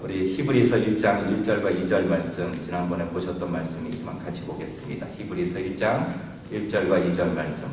우리 히브리서 1장 1절과 2절 말씀, 지난번에 보셨던 말씀이지만 같이 보겠습니다. 히브리서 1장 1절과 2절 말씀,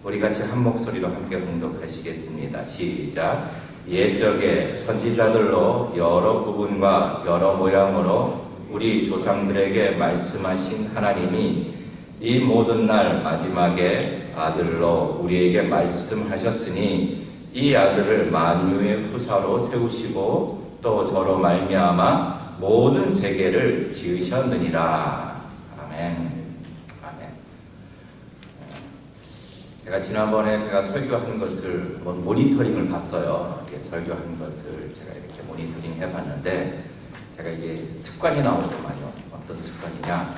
우리 같이 한 목소리로 함께 봉독하시겠습니다. 시작. 옛적에 선지자들로 여러 부분과 여러 모양으로 우리 조상들에게 말씀하신 하나님이 이 모든 날 마지막에 아들로 우리에게 말씀하셨으니 이 아들을 만유의 후사로 세우시고 또 저로 말미암아 모든 세계를 지으셨느니라. 아멘. 아멘. 제가 지난번에 설교한 것을 한번 모니터링을 봤어요. 이렇게 설교한 것을 제가 이렇게 모니터링 해봤는데, 제가 이게 습관이 나오더만요. 어떤 습관이냐?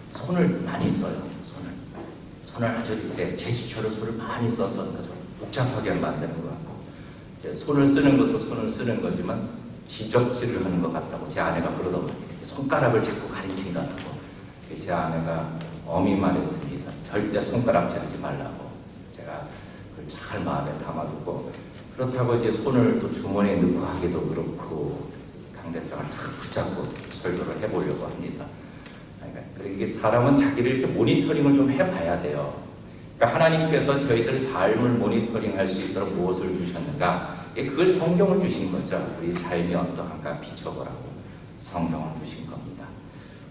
손을 많이 써요. 손을 아주 이렇게 제스처로 손을 많이 써서 아주 복잡하게 만드는 것 같고, 이제 손을 쓰는 것도 손을 쓰는 거지만 지적질을 하는 것 같다고 제 아내가 그러더라고요. 손가락을 자꾸 가리킨다고. 제 아내가 엄히 말했습니다. 절대 손가락질 하지 말라고. 제가 그걸 잘 마음에 담아두고, 그렇다고 이제 손을 또 주머니에 넣고 하기도 그렇고, 그래서 이제 강대상을 딱 붙잡고 설교를 해보려고 합니다. 그러니까 이게 사람은 자기를 이렇게 모니터링을 좀 해봐야 돼요. 그러니까 하나님께서 저희들 삶을 모니터링할 수 있도록 무엇을 주셨는가? 그걸 성경을 주신 거죠. 우리 삶이 어떠한가 비춰보라고 성경을 주신 겁니다.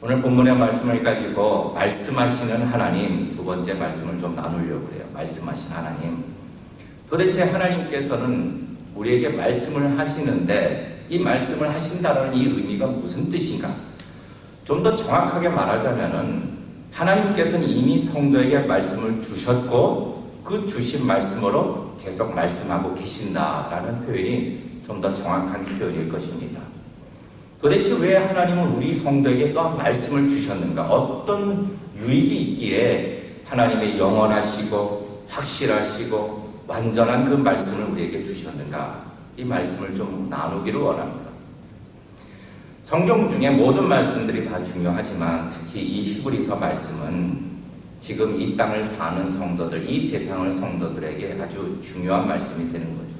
오늘 본문의 말씀을 가지고 말씀하시는 하나님, 두 번째 말씀을 좀 나누려고 해요. 말씀하신 하나님. 도대체 하나님께서는 우리에게 말씀을 하시는데 이 말씀을 하신다는 이 의미가 무슨 뜻인가? 좀 더 정확하게 말하자면은 하나님께서는 이미 성도에게 말씀을 주셨고 그 주신 말씀으로 계속 말씀하고 계신다라는 표현이 좀 더 정확한 표현일 것입니다. 도대체 왜 하나님은 우리 성도에게 또한 말씀을 주셨는가? 어떤 유익이 있기에 하나님의 영원하시고 확실하시고 완전한 그 말씀을 우리에게 주셨는가? 이 말씀을 좀 나누기를 원합니다. 성경 중에 모든 말씀들이 다 중요하지만 특히 이 히브리서 말씀은 지금 이 땅을 사는 성도들, 이 세상을 성도들에게 아주 중요한 말씀이 되는 거죠.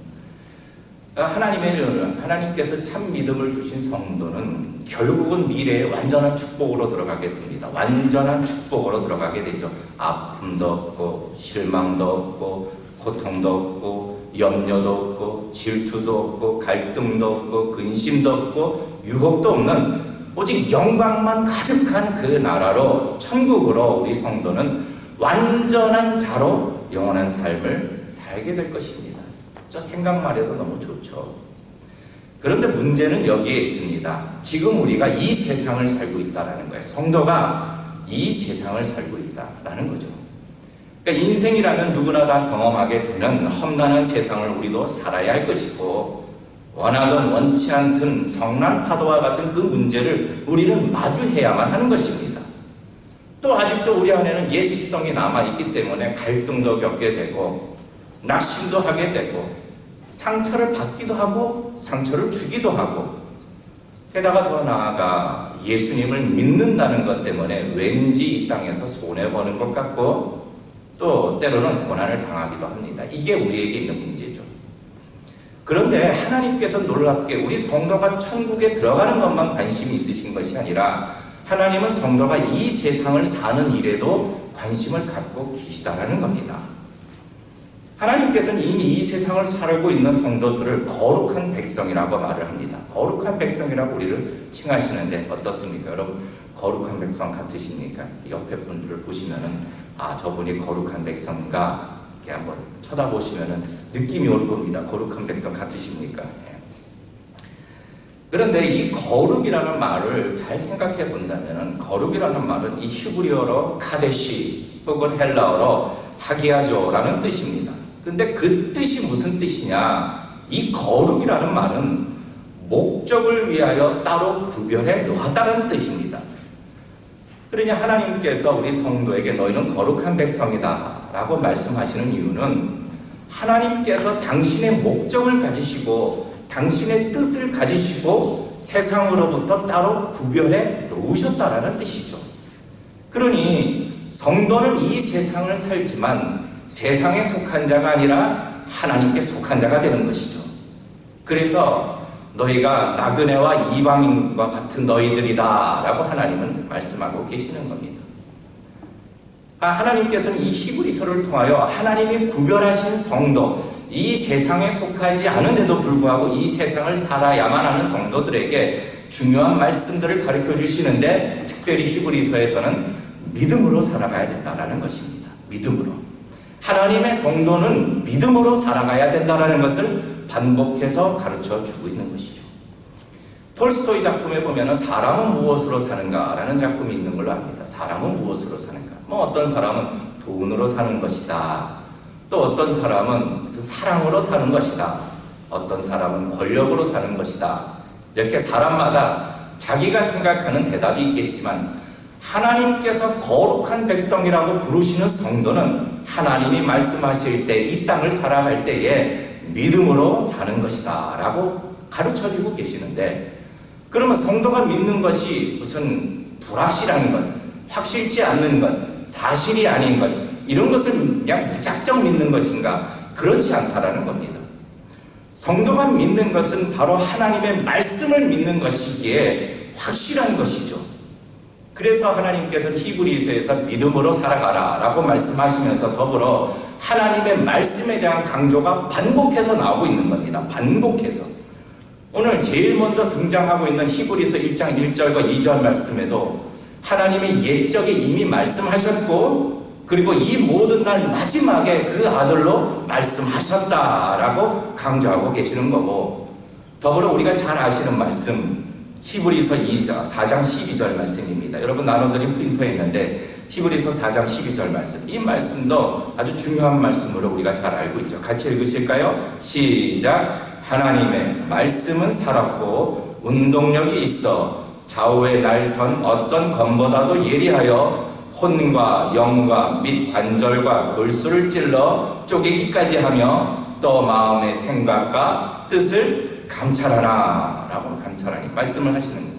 하나님께서 참 믿음을 주신 성도는 결국은 미래의 완전한 축복으로 들어가게 됩니다. 완전한 축복으로 들어가게 되죠. 아픔도 없고 실망도 없고 고통도 없고 염려도 없고 질투도 없고 갈등도 없고 근심도 없고 유혹도 없는 오직 영광만 가득한 그 나라로, 천국으로 우리 성도는 완전한 자로 영원한 삶을 살게 될 것입니다. 저 생각만 해도 너무 좋죠. 그런데 문제는 여기에 있습니다. 지금 우리가 이 세상을 살고 있다는 거예요. 성도가 이 세상을 살고 있다는 거죠. 그러니까 인생이라면 누구나 다 경험하게 되는 험난한 세상을 우리도 살아야 할 것이고, 원하든 원치 않든 성난 파도와 같은 그 문제를 우리는 마주해야만 하는 것입니다. 또 아직도 우리 안에는 예습성이 남아있기 때문에 갈등도 겪게 되고 낙심도 하게 되고 상처를 받기도 하고 상처를 주기도 하고, 게다가 더 나아가 예수님을 믿는다는 것 때문에 왠지 이 땅에서 손해보는 것 같고 또 때로는 고난을 당하기도 합니다. 이게 우리에게 있는 문제죠. 그런데 하나님께서 놀랍게 우리 성도가 천국에 들어가는 것만 관심이 있으신 것이 아니라 하나님은 성도가 이 세상을 사는 일에도 관심을 갖고 계시다라는 겁니다. 하나님께서는 이미 이 세상을 살고 있는 성도들을 거룩한 백성이라고 말을 합니다. 거룩한 백성이라고 우리를 칭하시는데 어떻습니까? 여러분, 거룩한 백성 같으십니까? 옆에 분들을 보시면은 저분이 거룩한 백성인가? 이렇게 한번 쳐다보시면은 느낌이 올 겁니다. 거룩한 백성 같으십니까? 그런데 이 거룩이라는 말을 잘 생각해 본다면은, 거룩이라는 말은 이 히브리어로 카데시 혹은 헬라어로 하기야조라는 뜻입니다. 근데 그 뜻이 무슨 뜻이냐? 이 거룩이라는 말은 목적을 위하여 따로 구별해 놓았다는 뜻입니다. 그러니 하나님께서 우리 성도에게 너희는 거룩한 백성이다 라고 말씀하시는 이유는 하나님께서 당신의 목적을 가지시고 당신의 뜻을 가지시고 세상으로부터 따로 구별해 놓으셨다라는 뜻이죠. 그러니 성도는 이 세상을 살지만 세상에 속한 자가 아니라 하나님께 속한 자가 되는 것이죠. 그래서 너희가 나그네와 이방인과 같은 너희들이다 라고 하나님은 말씀하고 계시는 겁니다. 하나님께서는 이 히브리서를 통하여 하나님이 구별하신 성도, 이 세상에 속하지 않은데도 불구하고 이 세상을 살아야만 하는 성도들에게 중요한 말씀들을 가르쳐 주시는데, 특별히 히브리서에서는 믿음으로 살아가야 된다는 것입니다. 믿음으로. 하나님의 성도는 믿음으로 살아가야 된다는 것을 반복해서 가르쳐 주고 있는 것이죠. 톨스토이 작품에 보면 사람은 무엇으로 사는가라는 작품이 있는 걸로 압니다. 사람은 무엇으로 사는가? 어떤 사람은 돈으로 사는 것이다. 또 어떤 사람은 무슨 사랑으로 사는 것이다. 어떤 사람은 권력으로 사는 것이다. 이렇게 사람마다 자기가 생각하는 대답이 있겠지만, 하나님께서 거룩한 백성이라고 부르시는 성도는 하나님이 말씀하실 때 이 땅을 살아갈 때에 믿음으로 사는 것이다 라고 가르쳐주고 계시는데, 그러면 성도가 믿는 것이 무슨 불확실한 것, 확실치 않는 것, 사실이 아닌 것, 이런 것을 그냥 무작정 믿는 것인가? 그렇지 않다라는 겁니다. 성도가 믿는 것은 바로 하나님의 말씀을 믿는 것이기에 확실한 것이죠. 그래서 하나님께서는 히브리서에서 믿음으로 살아가라 라고 말씀하시면서 더불어 하나님의 말씀에 대한 강조가 반복해서 나오고 있는 겁니다. 반복해서. 오늘 제일 먼저 등장하고 있는 히브리서 1장 1절과 2절 말씀에도 하나님이 옛적에 이미 말씀하셨고, 그리고 이 모든 날 마지막에 그 아들로 말씀하셨다라고 강조하고 계시는 거고, 더불어 우리가 잘 아시는 말씀 히브리서 4장 12절 말씀입니다. 여러분 나눠드린 프린터에 있는데 히브리서 4장 12절 말씀, 이 말씀도 아주 중요한 말씀으로 우리가 잘 알고 있죠. 같이 읽으실까요? 시작. 하나님의 말씀은 살았고 운동력이 있어 좌우의 날선 어떤 검보다도 예리하여 혼과 영과 및 관절과 골수를 찔러 쪼개기까지 하며 또 마음의 생각과 뜻을 감찰하라 라고 감찰하니 말씀을 하시는 거예요.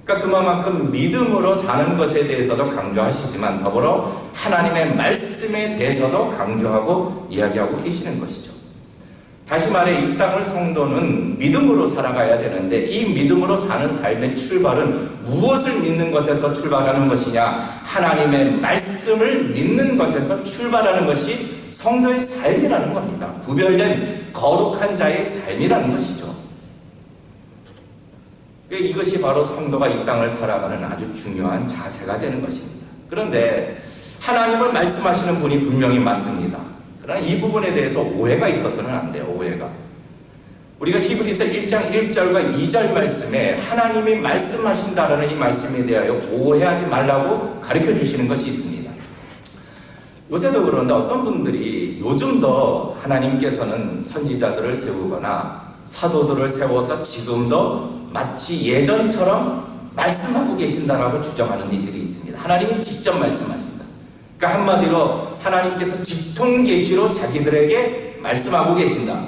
그러니까 그만큼 믿음으로 사는 것에 대해서도 강조하시지만 더불어 하나님의 말씀에 대해서도 강조하고 이야기하고 계시는 것이죠. 다시 말해 이 땅을 성도는 믿음으로 살아가야 되는데, 이 믿음으로 사는 삶의 출발은 무엇을 믿는 것에서 출발하는 것이냐? 하나님의 말씀을 믿는 것에서 출발하는 것이 성도의 삶이라는 겁니다. 구별된 거룩한 자의 삶이라는 것이죠. 이것이 바로 성도가 이 땅을 살아가는 아주 중요한 자세가 되는 것입니다. 그런데 하나님을 말씀하시는 분이 분명히 맞습니다. 그러나 이 부분에 대해서 오해가 있어서는 안 돼요. 오해가. 우리가 히브리서 1장 1절과 2절 말씀에 하나님이 말씀하신다라는 이 말씀에 대하여 오해하지 말라고 가르쳐 주시는 것이 있습니다. 요새도 그런데 어떤 분들이 요즘도 하나님께서는 선지자들을 세우거나 사도들을 세워서 지금도 마치 예전처럼 말씀하고 계신다라고 주장하는 이들이 있습니다. 하나님이 직접 말씀하신다. 그러니까 한마디로 하나님께서 직통계시로 자기들에게 말씀하고 계신다.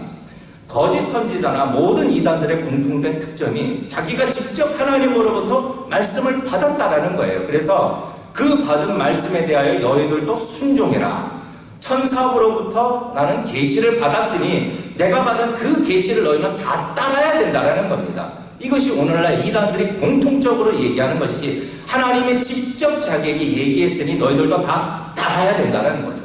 거짓 선지자나 모든 이단들의 공통된 특점이 자기가 직접 하나님으로부터 말씀을 받았다라는 거예요. 그래서 그 받은 말씀에 대하여 너희들도 순종해라. 천사로부터 나는 계시를 받았으니 내가 받은 그 계시를 너희는 다 따라야 된다라는 겁니다. 이것이 오늘날 이단들이 공통적으로 얘기하는 것이, 하나님이 직접 자기에게 얘기했으니 너희들도 다 따라야 된다는 거죠.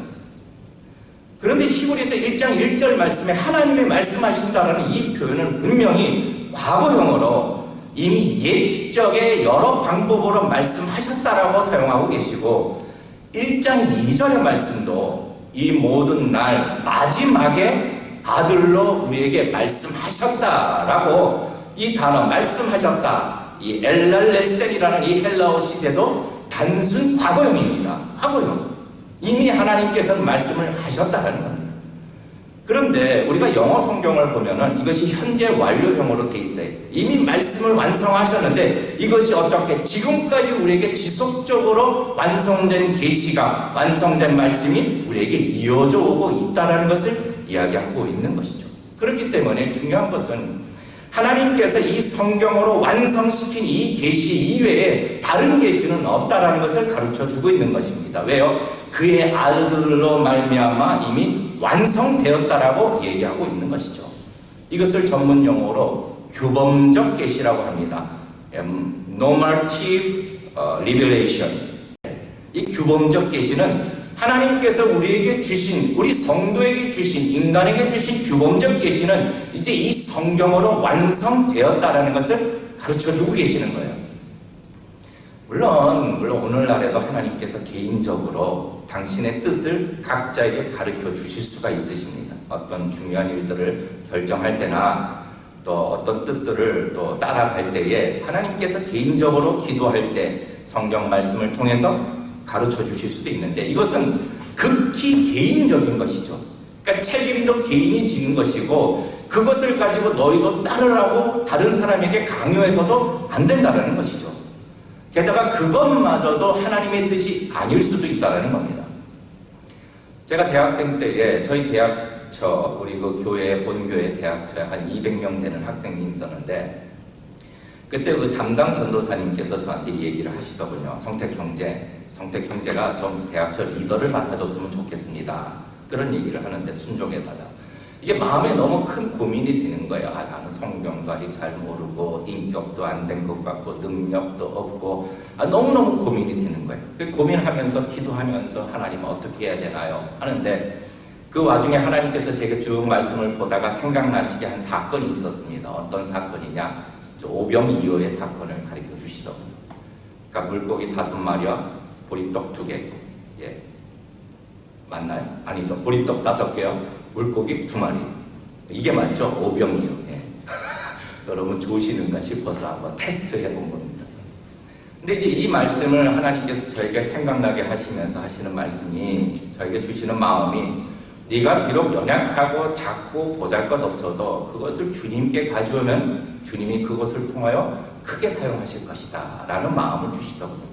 그런데 히브리서 1장 1절 말씀에 하나님이 말씀하신다라는 이 표현은 분명히 과거형으로 이미 옛적에 여러 방법으로 말씀하셨다라고 사용하고 계시고, 1장 2절의 말씀도 이 모든 날 마지막에 아들로 우리에게 말씀하셨다라고, 이 단어 말씀하셨다, 이 엘랄레센이라는 이 헬라어 시제도 단순 과거형입니다. 과거형. 이미 하나님께서는 말씀을 하셨다라는 겁니다. 그런데 우리가 영어 성경을 보면은 이것이 현재 완료형으로 돼 있어요. 이미 말씀을 완성하셨는데 이것이 어떻게 지금까지 우리에게 지속적으로 완성된 계시가, 완성된 말씀이 우리에게 이어져 오고 있다라는 것을 이야기하고 있는 것이죠. 그렇기 때문에 중요한 것은 하나님께서 이 성경으로 완성시킨 이 계시 이외에 다른 계시는 없다라는 것을 가르쳐주고 있는 것입니다. 왜요? 그의 아들로 말미암아 이미 완성되었다라고 얘기하고 있는 것이죠. 이것을 전문 용어로 규범적 계시라고 합니다. normative revelation. 이 규범적 계시는 하나님께서 우리에게 주신, 우리 성도에게 주신, 인간에게 주신 규범적 계시는 이제 이 성경으로 완성되었다라는 것을 가르쳐주고 계시는 거예요. 물론 오늘날에도 하나님께서 개인적으로 당신의 뜻을 각자에게 가르쳐 주실 수가 있으십니다. 어떤 중요한 일들을 결정할 때나 또 어떤 뜻들을 또 따라갈 때에 하나님께서 개인적으로 기도할 때 성경 말씀을 통해서 가르쳐 주실 수도 있는데, 이것은 극히 개인적인 것이죠. 그러니까 책임도 개인이 지는 것이고, 그것을 가지고 너희도 따르라고 다른 사람에게 강요해서도 안 된다는 것이죠. 게다가 그것마저도 하나님의 뜻이 아닐 수도 있다는 겁니다. 제가 대학생 때에 저희 대학처, 우리 그 교회, 본교회 대학처에 한 200명 되는 학생이 있었는데, 그때 그 담당 전도사님께서 저한테 얘기를 하시더군요. 성택 형제가 좀 대학처 리더를 맡아줬으면 좋겠습니다. 그런 얘기를 하는데, 순종해달라. 이게 마음에 너무 큰 고민이 되는 거예요. 나는 성경도 아직 잘 모르고 인격도 안 된 것 같고 능력도 없고 너무너무 고민이 되는 거예요. 고민하면서 기도하면서 하나님 어떻게 해야 되나요? 하는데 그 와중에 하나님께서 제게 쭉 말씀을 보다가 생각나시게 한 사건이 있었습니다. 어떤 사건이냐? 오병이어의 사건을 가르쳐 주시더군요. 그러니까 물고기 5마리와 보리떡 2개. 예. 맞나요? 아니죠. 보리떡 5개요. 물고기 2마리. 이게 맞죠? 오병이어. 예. 여러분 좋으시는가 싶어서 한번 테스트 해본 겁니다. 근데 이제 이 말씀을 하나님께서 저에게 생각나게 하시면서 하시는 말씀이, 저에게 주시는 마음이, 네가 비록 연약하고 작고 보잘것없어도 그것을 주님께 가져오면 주님이 그것을 통하여 크게 사용하실 것이다 라는 마음을 주시더군요.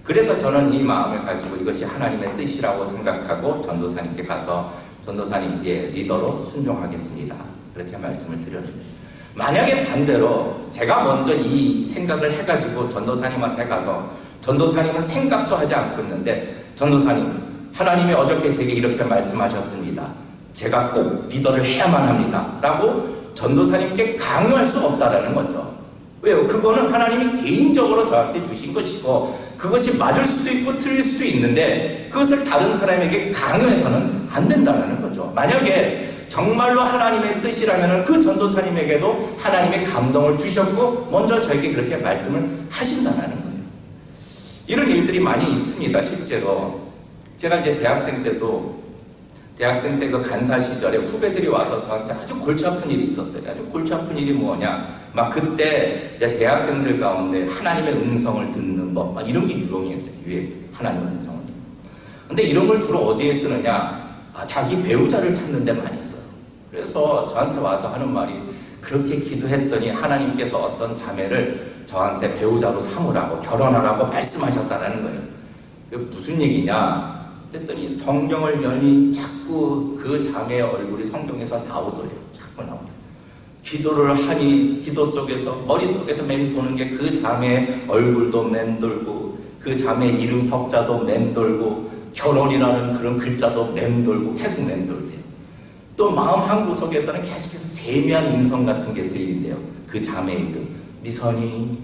그래서 저는 이 마음을 가지고 이것이 하나님의 뜻이라고 생각하고 전도사님께 가서 전도사님, 리더로 순종하겠습니다. 그렇게 말씀을 드렸는데, 만약에 반대로 제가 먼저 이 생각을 해가지고 전도사님한테 가서, 전도사님은 생각도 하지 않고 있는데, 전도사님, 하나님이 어저께 제게 이렇게 말씀하셨습니다. 제가 꼭 리더를 해야만 합니다. 라고 전도사님께 강요할 수 없다라는 거죠. 왜요? 그거는 하나님이 개인적으로 저한테 주신 것이고, 그것이 맞을 수도 있고 틀릴 수도 있는데, 그것을 다른 사람에게 강요해서는 안 된다는 거죠. 만약에 정말로 하나님의 뜻이라면 그 전도사님에게도 하나님의 감동을 주셨고 먼저 저에게 그렇게 말씀을 하신다는 거예요. 이런 일들이 많이 있습니다. 실제로 제가 이제 대학생 때 그 간사 시절에 후배들이 와서 저한테 아주 골치 아픈 일이 있었어요. 아주 골치 아픈 일이 뭐냐, 막 그때 이제 대학생들 가운데 하나님의 음성을 듣는 법, 막 이런 게 유행했어요. 하나님의 음성을 듣는 법. 근데 이런 걸 주로 어디에 쓰느냐? 자기 배우자를 찾는 데 많이 써요. 그래서 저한테 와서 하는 말이, 그렇게 기도했더니 하나님께서 어떤 자매를 저한테 배우자로 삼으라고, 결혼하라고 말씀하셨다는 거예요. 그게 무슨 얘기냐? 그랬더니 성경을 열니 자꾸 그 자매의 얼굴이 성경에서 나오더래요. 자꾸 나오더래요. 기도를 하니 기도 속에서, 머릿속에서 맴도는 게 그 자매의 얼굴도 맴돌고, 그 자매의 이름 석자도 맴돌고, 결혼이라는 그런 글자도 맴돌고, 계속 맴돌대요. 또 마음 한구석에서는 계속해서 세미한 음성 같은 게 들린대요. 그 자매의 이름, 미선이,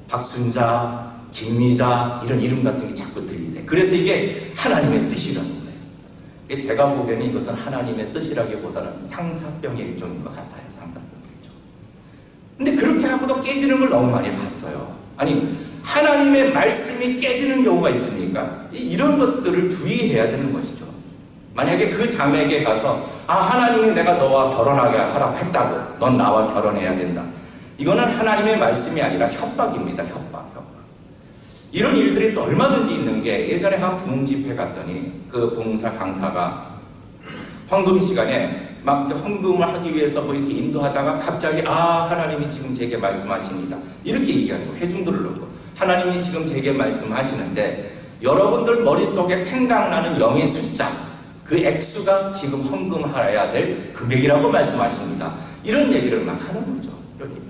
박순자, 김미자, 이런 이름 같은 게 자꾸 들린대. 그래서 이게 하나님의 뜻이라는 거예요. 제가 보기에는 이것은 하나님의 뜻이라기보다는 상사병의 일종인 것 같아요. 상사병의 일종. 근데 그렇게 하고도 깨지는 걸 너무 많이 봤어요. 아니, 하나님의 말씀이 깨지는 경우가 있습니까? 이런 것들을 주의해야 되는 것이죠. 만약에 그 자매에게 가서, 하나님이 내가 너와 결혼하게 하라고 했다고, 넌 나와 결혼해야 된다. 이거는 하나님의 말씀이 아니라 협박입니다. 협박. 이런 일들이 또 얼마든지 있는 게, 예전에 한 부흥집회 갔더니 그 부흥사 강사가 헌금 시간에 막 헌금을 하기 위해서 이렇게 인도하다가 갑자기 하나님이 지금 제게 말씀하십니다. 이렇게 얘기하는 거예요. 회중들을 놓고 하나님이 지금 제게 말씀하시는데, 여러분들 머릿속에 생각나는 영의 숫자, 그 액수가 지금 헌금하여야 될 금액이라고 말씀하십니다. 이런 얘기를 막 하는 거죠. 이런 얘기를.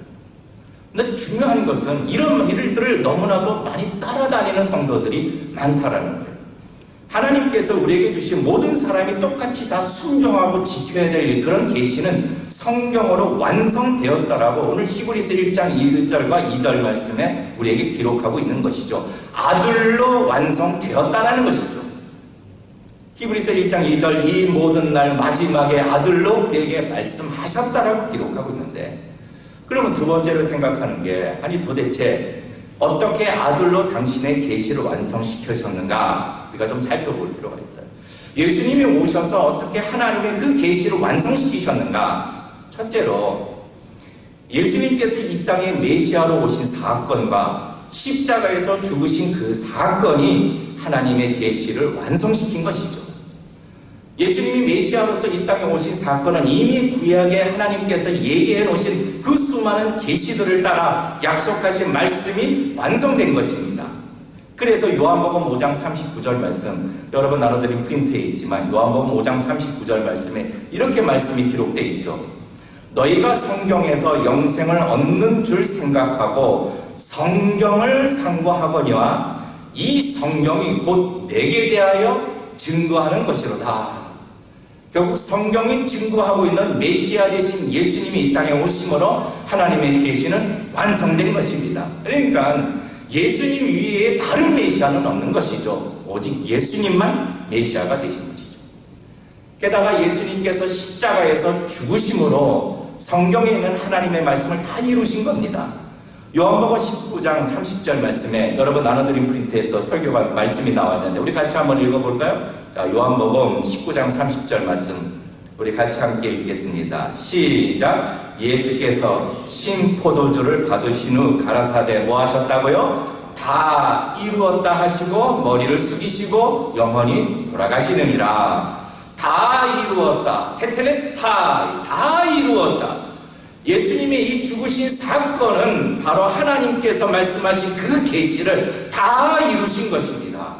근데 중요한 것은 이런 일들을 너무나도 많이 따라다니는 성도들이 많다라는 거예요. 하나님께서 우리에게 주신 모든 사람이 똑같이 다 순종하고 지켜야 될 그런 계시는 성경으로 완성되었다라고 오늘 히브리서 1장 1절과 2절 말씀에 우리에게 기록하고 있는 것이죠. 아들로 완성되었다라는 것이죠. 히브리서 1장 2절 이 모든 날 마지막에 아들로 우리에게 말씀하셨다라고 기록하고 있는데, 그러면 두 번째로 생각하는 게, 아니 도대체 어떻게 아들로 당신의 계시를 완성시키셨는가 우리가 좀 살펴볼 필요가 있어요. 예수님이 오셔서 어떻게 하나님의 그 계시를 완성시키셨는가? 첫째로 예수님께서 이 땅에 메시아로 오신 사건과 십자가에서 죽으신 그 사건이 하나님의 계시를 완성시킨 것이죠. 예수님이 메시아로서 이 땅에 오신 사건은 이미 구약에 하나님께서 얘기해 놓으신 그 수많은 계시들을 따라 약속하신 말씀이 완성된 것입니다. 그래서 요한복음 5장 39절 말씀, 여러분 나눠드린 프린트에 있지만 요한복음 5장 39절 말씀에 이렇게 말씀이 기록되어 있죠. 너희가 성경에서 영생을 얻는 줄 생각하고 성경을 상고하거니와 이 성경이 곧 내게 대하여 증거하는 것이로다. 결국 성경이 증거하고 있는 메시아 되신 예수님이 이 땅에 오심으로 하나님의 계시는 완성된 것입니다. 그러니까 예수님 위에 다른 메시아는 없는 것이죠. 오직 예수님만 메시아가 되신 것이죠. 게다가 예수님께서 십자가에서 죽으심으로 성경에 있는 하나님의 말씀을 다 이루신 겁니다. 요한복음 19장 30절 말씀에 여러분 나눠드린 프린트에 또 설교가 말씀이 나왔는데 우리 같이 한번 읽어볼까요? 자, 요한복음 19장 30절 말씀 우리 같이 함께 읽겠습니다. 시작. 예수께서 신포도주를 받으신 후 가라사대 뭐 하셨다고요? 다 이루었다 하시고 머리를 숙이시고 영원히 돌아가시느니라. 다 이루었다. 테텔레스타이. 다 이루었다. 예수님의 이 죽으신 사건은 바로 하나님께서 말씀하신 그 계시를 다 이루신 것입니다.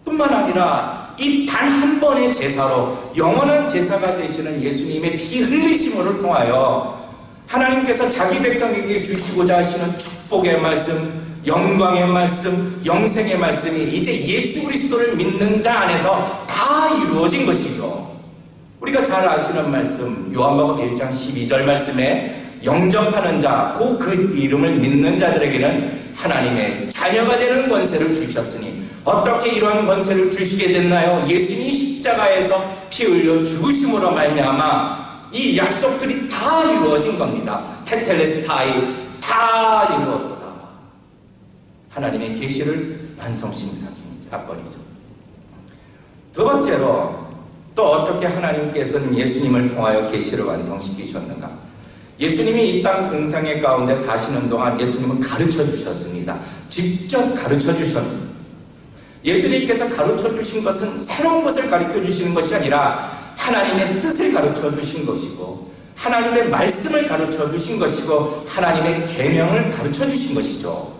뿐만 아니라 이 단 한 번의 제사로 영원한 제사가 되시는 예수님의 피 흘리심을 통하여 하나님께서 자기 백성에게 주시고자 하시는 축복의 말씀, 영광의 말씀, 영생의 말씀이 이제 예수 그리스도를 믿는 자 안에서 다 이루어진 것이죠. 우리가 잘 아시는 말씀 요한복음 1장 12절 말씀에 영접하는 자, 그 이름을 믿는 자들에게는 하나님의 자녀가 되는 권세를 주셨으니 어떻게 이러한 권세를 주시게 됐나요? 예수님이 십자가에서 피 흘려 죽으심으로 말미암아 이 약속들이 다 이루어진 겁니다. 테텔레스타이 다 이루었도다. 하나님의 계시를 완성시킨 사건이죠. 두 번째로 또 어떻게 하나님께서는 예수님을 통하여 계시를 완성시키셨는가? 예수님이 이 땅 공생애 가운데 사시는 동안 예수님은 가르쳐 주셨습니다. 직접 가르쳐 주셨습니다. 예수님께서 가르쳐 주신 것은 새로운 것을 가르쳐 주시는 것이 아니라 하나님의 뜻을 가르쳐 주신 것이고 하나님의 말씀을 가르쳐 주신 것이고 하나님의 계명을 가르쳐 주신 것이죠.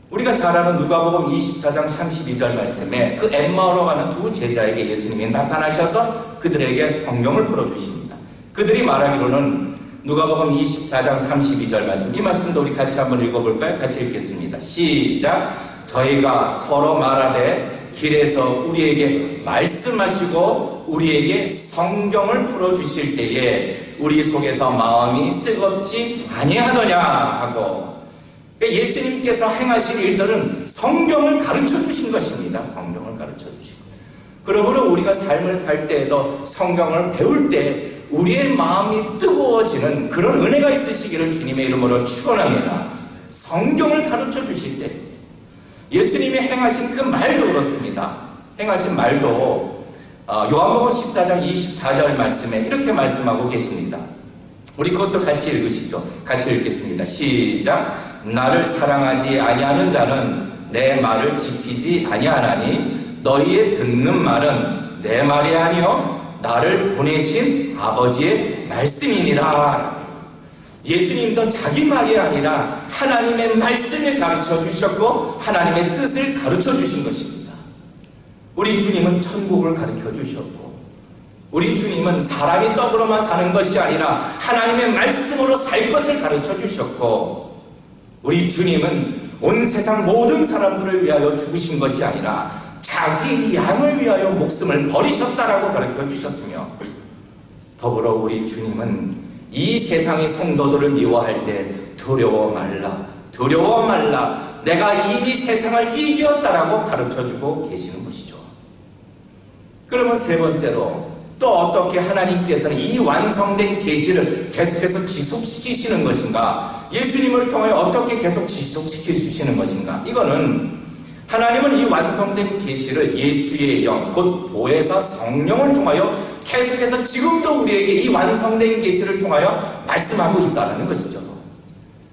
우리가 잘 아는 누가복음 24장 32절 말씀에 그 엠마오로 가는 두 제자에게 예수님이 나타나셔서 그들에게 성경을 풀어주십니다. 그들이 말하기로는 누가복음 24장 32절 말씀, 이 말씀도 우리 같이 한번 읽어볼까요? 같이 읽겠습니다. 시작. 저희가 서로 말하되 길에서 우리에게 말씀하시고 우리에게 성경을 풀어주실 때에 우리 속에서 마음이 뜨겁지 아니하더냐 하고, 예수님께서 행하신 일들은 성경을 가르쳐 주신 것입니다. 성경을 가르쳐 주시고, 그러므로 우리가 삶을 살 때에도 성경을 배울 때 우리의 마음이 뜨거워지는 그런 은혜가 있으시기를 주님의 이름으로 축원합니다. 성경을 가르쳐 주실 때 예수님이 행하신 그 말도 그렇습니다. 행하신 말도 요한복음 14장 24절 말씀에 이렇게 말씀하고 계십니다. 우리 그것도 같이 읽으시죠. 같이 읽겠습니다. 시작. 나를 사랑하지 아니하는 자는 내 말을 지키지 아니하나니 너희의 듣는 말은 내 말이 아니요 나를 보내신 아버지의 말씀이니라. 예수님도 자기 말이 아니라 하나님의 말씀을 가르쳐 주셨고 하나님의 뜻을 가르쳐 주신 것입니다. 우리 주님은 천국을 가르쳐 주셨고 우리 주님은 사람이 떡으로만 사는 것이 아니라 하나님의 말씀으로 살 것을 가르쳐 주셨고 우리 주님은 온 세상 모든 사람들을 위하여 죽으신 것이 아니라 자기 양을 위하여 목숨을 버리셨다라고 가르쳐 주셨으며 더불어 우리 주님은 이 세상의 성도들을 미워할 때 두려워 말라, 두려워 말라, 내가 이미 세상을 이겼다라고 가르쳐주고 계시는 것이죠. 그러면 세 번째로 또 어떻게 하나님께서는 이 완성된 계시를 계속해서 지속시키시는 것인가? 예수님을 통해 어떻게 계속 지속시켜 주시는 것인가? 이거는 하나님은 이 완성된 계시를 예수의 영, 곧 보혜사 성령을 통하여 계속해서 지금도 우리에게 이 완성된 계시를 통하여 말씀하고 있다는 것이죠.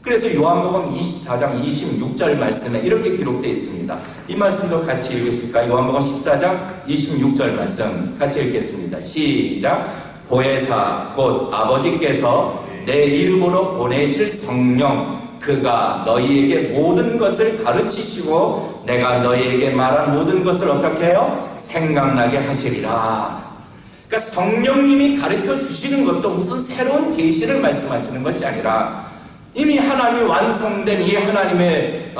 그래서 요한복음 24장 26절 말씀에 이렇게 기록되어 있습니다. 이 말씀도 같이 읽으실까요? 요한복음 14장 26절 말씀 같이 읽겠습니다. 시작. 보혜사 곧 아버지께서 내 이름으로 보내실 성령, 그가 너희에게 모든 것을 가르치시고 내가 너희에게 말한 모든 것을 어떻게 해요? 생각나게 하시리라. 그러니까 성령님이 가르쳐 주시는 것도 무슨 새로운 계시를 말씀하시는 것이 아니라 이미 하나님이 완성된 이 하나님의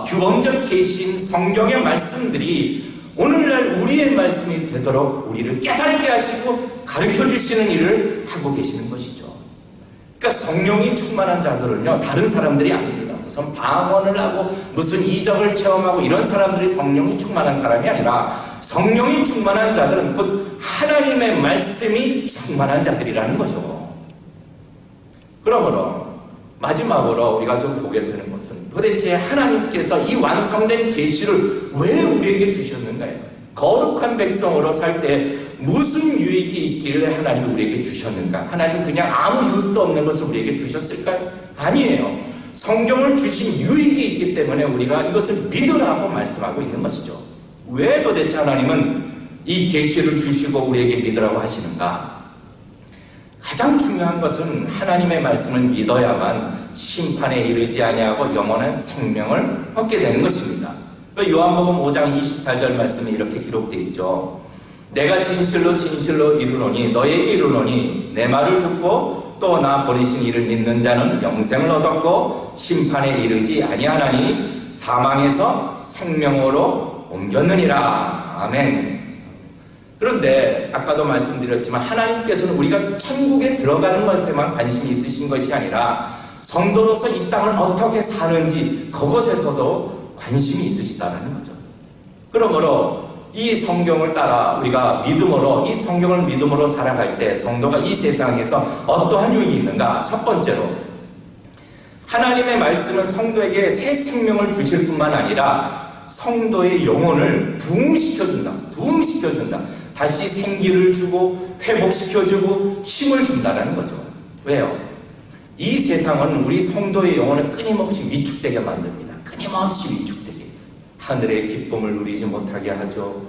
규범적 계시인 성경의 말씀들이 오늘날 우리의 말씀이 되도록 우리를 깨닫게 하시고 가르쳐 주시는 일을 하고 계시는 것이죠. 그러니까 성령이 충만한 자들은요, 다른 사람들이 아닙니다. 무슨 방언을 하고 무슨 이적을 체험하고 이런 사람들이 성령이 충만한 사람이 아니라 성령이 충만한 자들은 곧 하나님의 말씀이 충만한 자들이라는 거죠. 그러므로 마지막으로 우리가 좀 보게 되는 것은 도대체 하나님께서 이 완성된 계시를 왜 우리에게 주셨는가요? 거룩한 백성으로 살 때 무슨 유익이 있기를 하나님이 우리에게 주셨는가? 하나님은 그냥 아무 유익도 없는 것을 우리에게 주셨을까요? 아니에요. 성경을 주신 유익이 있기 때문에 우리가 이것을 믿으라고 말씀하고 있는 것이죠. 왜 도대체 하나님은 이 계시를 주시고 우리에게 믿으라고 하시는가? 가장 중요한 것은 하나님의 말씀을 믿어야만 심판에 이르지 아니하고 영원한 생명을 얻게 되는 것입니다. 요한복음 5장 24절 말씀에 이렇게 기록되어 있죠. 내가 진실로 진실로 이르노니 너에게 이르노니 내 말을 듣고 또 나 보내신 이를 믿는 자는 영생을 얻었고 심판에 이르지 아니하나니 사망에서 생명으로 옮겼느니라. 아멘. 그런데 아까도 말씀드렸지만 하나님께서는 우리가 천국에 들어가는 것에만 관심이 있으신 것이 아니라 성도로서 이 땅을 어떻게 사는지 그것에서도 관심이 있으시다는 거죠. 그러므로 이 성경을 따라 우리가 믿음으로, 이 성경을 믿음으로 살아갈 때 성도가 이 세상에서 어떠한 유익이 있는가? 첫 번째로 하나님의 말씀은 성도에게 새 생명을 주실 뿐만 아니라 성도의 영혼을 부흥시켜준다. 부흥시켜준다. 다시 생기를 주고 회복시켜주고 힘을 준다는 거죠. 왜요? 이 세상은 우리 성도의 영혼을 끊임없이 위축되게 만듭니다. 끊임없이 위축되게. 하늘의 기쁨을 누리지 못하게 하죠.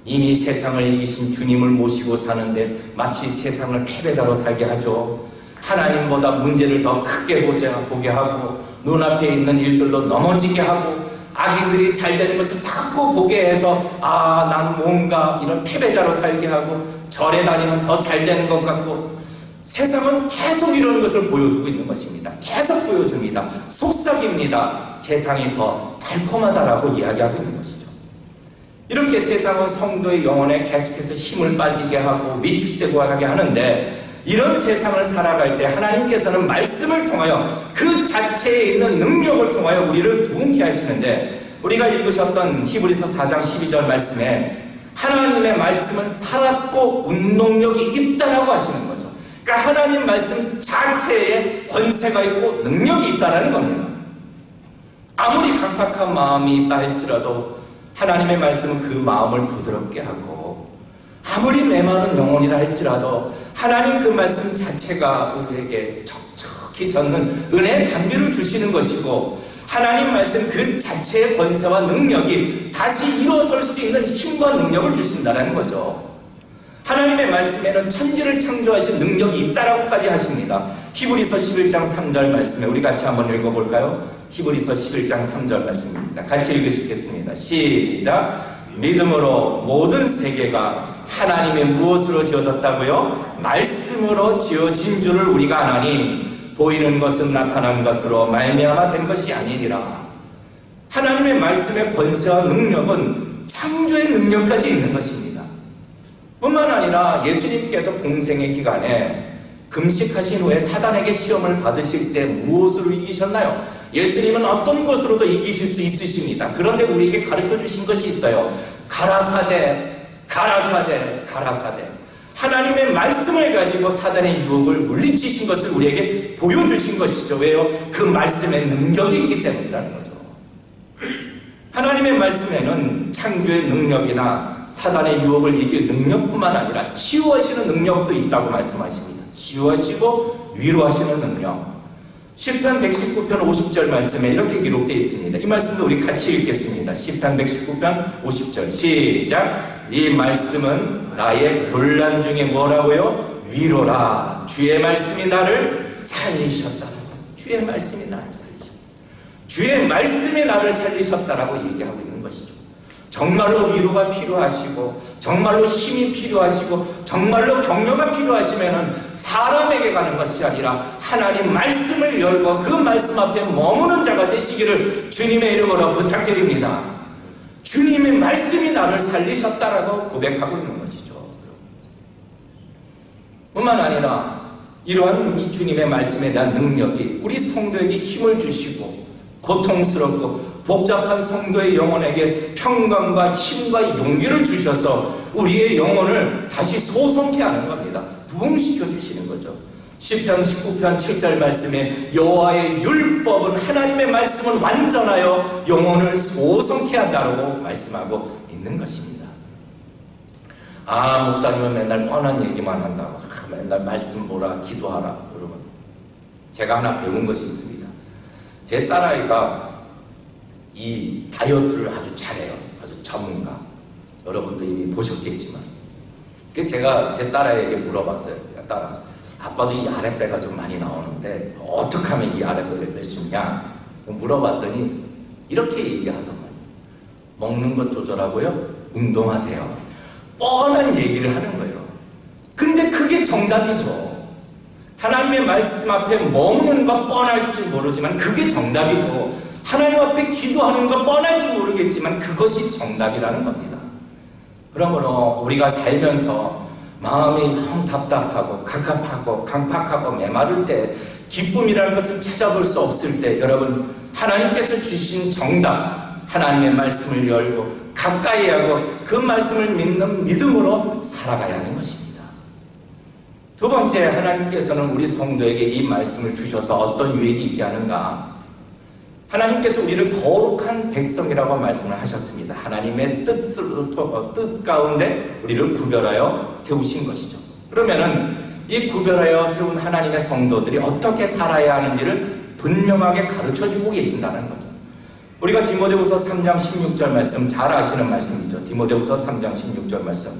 이미 세상을 이기신 주님을 모시고 사는데 마치 세상을 패배자로 살게 하죠. 하나님보다 문제를 더 크게 보게 하고 눈앞에 있는 일들로 넘어지게 하고 악인들이 잘 되는 것을 자꾸 보게 해서 난 뭔가 이런 패배자로 살게 하고 절에 다니면 더 잘 되는 것 같고 세상은 계속 이런 것을 보여주고 있는 것입니다. 계속 보여줍니다. 속삭입니다. 세상이 더 달콤하다라고 이야기하고 있는 것이죠. 이렇게 세상은 성도의 영혼에 계속해서 힘을 빠지게 하고 위축되고 하게 하는데 이런 세상을 살아갈 때 하나님께서는 말씀을 통하여 그 자체에 있는 능력을 통하여 우리를 부흥케 하시는데 우리가 읽으셨던 히브리서 4장 12절 말씀에 하나님의 말씀은 살았고 운동력이 있다라고 하시는 거죠. 그러니까 하나님 말씀 자체에 권세가 있고 능력이 있다는 겁니다. 아무리 강팍한 마음이 있다 할지라도 하나님의 말씀은 그 마음을 부드럽게 하고 아무리 메마른 영혼이라 할지라도 하나님 그 말씀 자체가 우리에게 척척히 젖는 은혜의 단비를 주시는 것이고 하나님 말씀 그 자체의 권세와 능력이 다시 일어설 수 있는 힘과 능력을 주신다는 거죠. 하나님의 말씀에는 천지를 창조하신 능력이 있다라고까지 하십니다. 히브리서 11장 3절 말씀에 우리 같이 한번 읽어볼까요? 히브리서 11장 3절 말씀입니다. 같이 읽으시겠습니다. 시작. 믿음으로 모든 세계가 하나님의 무엇으로 지어졌다고요? 말씀으로 지어진 줄을 우리가 아나니 보이는 것은 나타난 것으로 말미암아 된 것이 아니니라. 하나님의 말씀의 권세와 능력은 창조의 능력까지 있는 것입니다. 뿐만 아니라 예수님께서 공생의 기간에 금식하신 후에 사단에게 시험을 받으실 때 무엇으로 이기셨나요? 예수님은 어떤 것으로도 이기실 수 있으십니다. 그런데 우리에게 가르쳐 주신 것이 있어요. 가라사대, 가라사대, 가라사대. 하나님의 말씀을 가지고 사단의 유혹을 물리치신 것을 우리에게 보여주신 것이죠. 왜요? 그 말씀에 능력이 있기 때문이라는 거죠. 하나님의 말씀에는 창조의 능력이나 사단의 유혹을 이길 능력뿐만 아니라 치유하시는 능력도 있다고 말씀하십니다. 치유하시고 위로하시는 능력. 시편 119편 50절 말씀에 이렇게 기록되어 있습니다. 이 말씀도 우리 같이 읽겠습니다. 시편 119편 50절 시작. 이 말씀은 나의 곤란 중에 뭐라고요? 위로라. 주의 말씀이 나를 살리셨다. 주의 말씀이 나를 살리셨다. 주의 말씀이 나를 살리셨다라고 얘기하고 있는 것이죠. 정말로 위로가 필요하시고 정말로 힘이 필요하시고 정말로 격려가 필요하시면은 사람에게 가는 것이 아니라 하나님 말씀을 열고 그 말씀 앞에 머무는 자가 되시기를 주님의 이름으로 부탁드립니다. 주님의 말씀이 나를 살리셨다라고 고백하고 있는 것이죠. 뿐만 아니라 이러한 이 주님의 말씀에 대한 능력이 우리 성도에게 힘을 주시고 고통스럽고 복잡한 성도의 영혼에게 평강과 힘과 용기를 주셔서 우리의 영혼을 다시 소성케 하는 겁니다. 부흥시켜 주시는 거죠. 시편 19편 7절 말씀에 여호와의 율법은 하나님의 말씀은 완전하여 영혼을 소성케 한다고 말씀하고 있는 것입니다. 목사님은 맨날 뻔한 얘기만 한다고 맨날 말씀 보라 기도하라. 여러분, 제가 하나 배운 것이 있습니다. 제 딸아이가 이 다이어트를 아주 잘해요. 아주 전문가. 여러분도 이미 보셨겠지만. 제가 제 딸아이에게 물어봤어요. 야, 딸아, 아빠도 이 아랫배가 좀 많이 나오는데 어떻게 하면 이 아랫배를 뺄 수 있냐? 물어봤더니 이렇게 얘기하더만. 먹는 것 조절하고요. 운동하세요. 뻔한 얘기를 하는 거예요. 근데 그게 정답이죠. 하나님의 말씀 앞에 머무는 건 뻔할지 모르지만 그게 정답이고 하나님 앞에 기도하는 건 뻔할지 모르겠지만 그것이 정답이라는 겁니다. 그러므로 우리가 살면서 마음이 영 답답하고 갑갑하고 강팍하고 메마를 때 기쁨이라는 것을 찾아볼 수 없을 때 여러분 하나님께서 주신 정답 하나님의 말씀을 열고 가까이 하고 그 말씀을 믿는 믿음으로 살아가야 하는 것입니다. 두 번째, 하나님께서는 우리 성도에게 이 말씀을 주셔서 어떤 유익이 있게 하는가? 하나님께서 우리를 거룩한 백성이라고 말씀을 하셨습니다. 하나님의 뜻 가운데 우리를 구별하여 세우신 것이죠. 그러면은 이 구별하여 세운 하나님의 성도들이 어떻게 살아야 하는지를 분명하게 가르쳐주고 계신다는 거죠. 우리가 디모데후서 3장 16절 말씀 잘 아시는 말씀이죠. 디모데후서 3장 16절 말씀.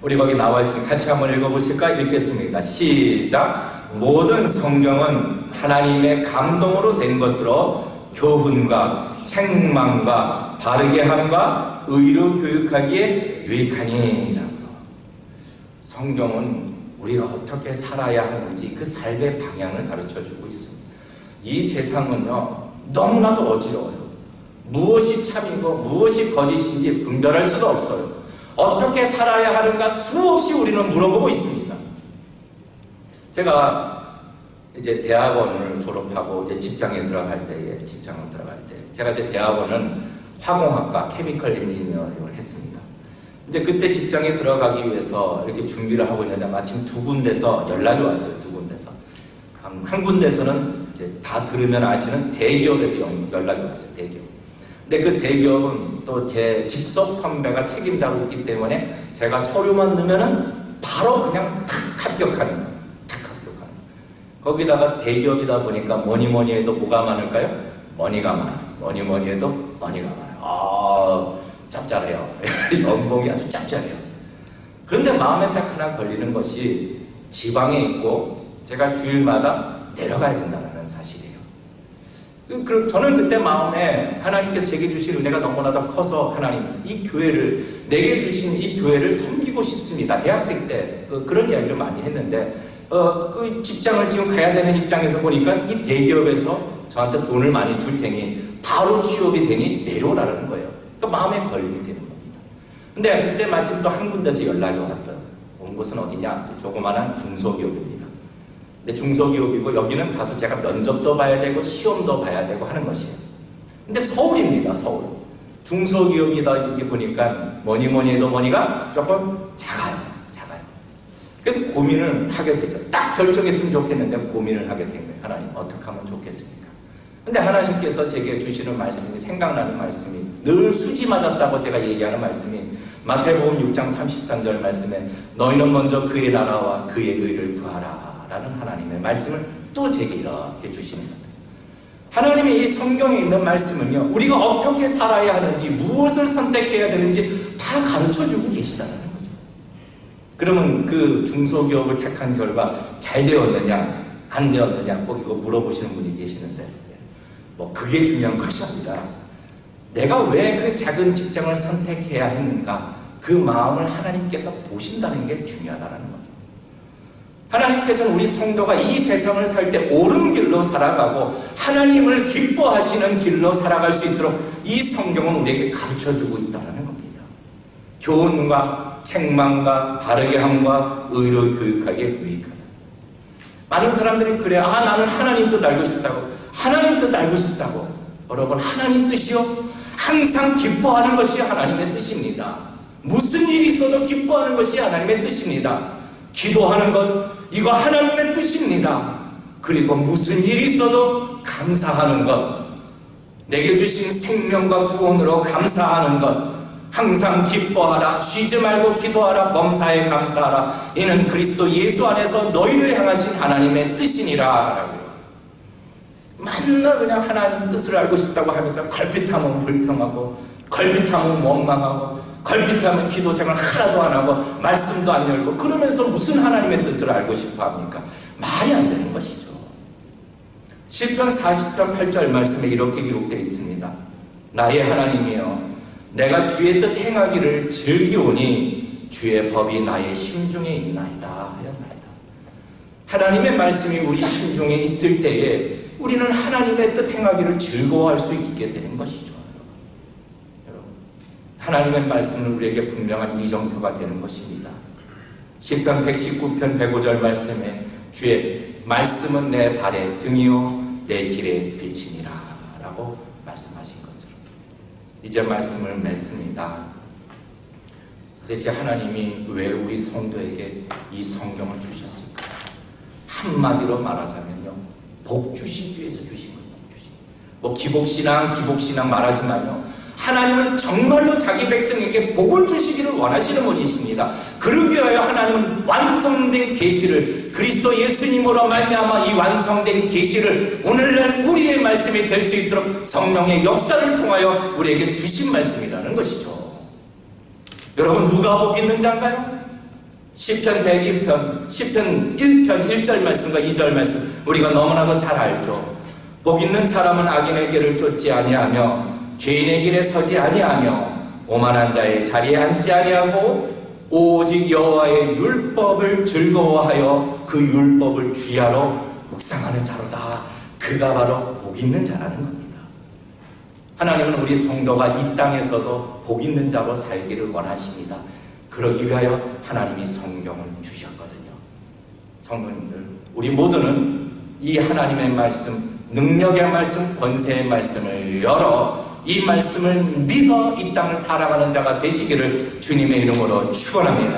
우리 거기 나와 있으니 같이 한번 읽어보실까? 읽겠습니다. 시작. 모든 성경은 하나님의 감동으로 된 것으로 교훈과 책망과 바르게 함과 의로 교육하기에 유익하니. 성경은 우리가 어떻게 살아야 하는지 그 삶의 방향을 가르쳐주고 있습니다. 이 세상은요 너무나도 어지러워요. 무엇이 참이고 무엇이 거짓인지 분별할 수가 없어요. 어떻게 살아야 하는가 수없이 우리는 물어보고 있습니다. 제가 이제 대학원을 졸업하고 이제 직장을 들어갈 때 제가 이제 대학원은 화공학과 케미컬 엔지니어링을 했습니다. 이제 그때 직장에 들어가기 위해서 이렇게 준비를 하고 있는데 마침 두 군데서 연락이 왔어요. 두 군데서. 한 군데서는 이제 다 들으면 아시는 대기업에서 연락이 왔어요. 대기업. 근데 그 대기업은 또 제 직속 선배가 책임자로 있기 때문에 제가 서류만 넣으면은 바로 그냥 탁 합격하는 거예요. 탁 합격하는 거예요. 거기다가 대기업이다 보니까 뭐니 해도 뭐가 많을까요? 머니가 많아요. 뭐니 해도 머니가 많아요. 짭짤해요. 연봉이 아주 짭짤해요. 그런데 마음에 딱 하나 걸리는 것이 지방에 있고 제가 주일마다 내려가야 된다는 사실이에요. 저는 그때 마음에 하나님께서 제게 주신 은혜가 너무나도 커서 하나님 이 교회를 내게 주신 이 교회를 섬기고 싶습니다. 대학생 때 그런 이야기를 많이 했는데 그 직장을 지금 가야 되는 입장에서 보니까 이 대기업에서 저한테 돈을 많이 줄 테니 바로 취업이 되니 내려오라는 거예요. 그러니까 마음에 걸림이 되는 겁니다. 근데 그때 마침 또 한 군데서 연락이 왔어요. 온 곳은 어디냐? 조그마한 중소기업입니다. 근데 중소기업이고 여기는 가서 제가 면접도 봐야 되고 시험도 봐야 되고 하는 것이에요. 근데 서울입니다. 서울. 중소기업이다 여기 보니까 뭐니 해도 머니가 조금 작아요. 그래서 고민을 하게 되죠. 딱 결정했으면 좋겠는데 고민을 하게 된 거예요. 하나님 어떻게 하면 좋겠습니까? 근데 하나님께서 제게 주시는 말씀이, 생각나는 말씀이, 늘 수지 맞았다고 제가 얘기하는 말씀이 마태복음 6장 33절 말씀에 너희는 먼저 그의 나라와 그의 의를 구하라 라는 하나님의 말씀을 또 제게 이렇게 주시는 거예요. 하나님의 이 성경에 있는 말씀은요, 우리가 어떻게 살아야 하는지, 무엇을 선택해야 되는지 다 가르쳐주고 계시다는 거예요. 그러면 그 중소기업을 택한 결과 잘 되었느냐 안 되었느냐 꼭 이거 물어보시는 분이 계시는데 뭐 그게 중요한 것이 아니라 내가 왜 그 작은 직장을 선택해야 했는가, 그 마음을 하나님께서 보신다는 게 중요하다는 거죠. 하나님께서는 우리 성도가 이 세상을 살 때 옳은 길로 살아가고 하나님을 기뻐하시는 길로 살아갈 수 있도록 이 성경은 우리에게 가르쳐주고 있다는 겁니다. 교훈과 책망과 바르게 함과 의로 교육하게 유익하다. 많은 사람들이 그래, 나는 하나님 뜻 알고 싶다고, 하나님 뜻 알고 싶다고. 여러분, 하나님 뜻이요? 항상 기뻐하는 것이 하나님의 뜻입니다. 무슨 일이 있어도 기뻐하는 것이 하나님의 뜻입니다. 기도하는 것, 이거 하나님의 뜻입니다. 그리고 무슨 일이 있어도 감사하는 것, 내게 주신 생명과 구원으로 감사하는 것, 항상 기뻐하라, 쉬지 말고 기도하라, 범사에 감사하라. 이는 그리스도 예수 안에서 너희를 향하신 하나님의 뜻이니라 라고요. 맨날 그냥 하나님 뜻을 알고 싶다고 하면서 걸핏하면 불평하고, 걸핏하면 원망하고, 걸핏하면 기도 생활 하나도 안 하고 말씀도 안 열고, 그러면서 무슨 하나님의 뜻을 알고 싶어 합니까? 말이 안 되는 것이죠. 시편 40편 8절 말씀에 이렇게 기록되어 있습니다. 나의 하나님이여, 내가 주의 뜻 행하기를 즐기오니 주의 법이 나의 심중에 있나이다 하였나이다. 하나님의 말씀이 우리 심중에 있을 때에 우리는 하나님의 뜻 행하기를 즐거워할 수 있게 되는 것이죠. 여러분, 하나님의 말씀은 우리에게 분명한 이정표가 되는 것입니다. 시편 119편 105절 말씀에 주의 말씀은 내 발의 등이요 내 길의 빛이니라 라고 말씀하신 것처럼 이제 말씀을 맺습니다. 도대체 하나님이 왜 우리 성도에게 이 성경을 주셨을까요? 한마디로 말하자면요, 복 주시기 위해서 주신 거예요. 복 주시기. 뭐 기복신앙 말하지만요, 하나님은 정말로 자기 백성에게 복을 주시기를 원하시는 분이십니다. 그러기 위하여 하나님은 완성된 계시를, 그리스도 예수님으로 말미암아 이 완성된 계시를 오늘날 우리의 말씀이 될 수 있도록 성령의 역사를 통하여 우리에게 주신 말씀이라는 것이죠. 여러분, 누가 복 있는 자인가요? 시편 102편, 시편 1편 1절 말씀과 2절 말씀 우리가 너무나도 잘 알죠. 복 있는 사람은 악인의 길을 쫓지 아니하며 죄인의 길에 서지 아니하며 오만한 자의 자리에 앉지 아니하고 오직 여호와의 율법을 즐거워하여 그 율법을 주야로 묵상하는 자로다. 그가 바로 복 있는 자라는 겁니다. 하나님은 우리 성도가 이 땅에서도 복 있는 자로 살기를 원하십니다. 그러기 위하여 하나님이 성경을 주셨거든요. 성도님들, 우리 모두는 이 하나님의 말씀, 능력의 말씀, 권세의 말씀을 열어 이 말씀을 믿어 이 땅을 살아가는 자가 되시기를 주님의 이름으로 축원합니다.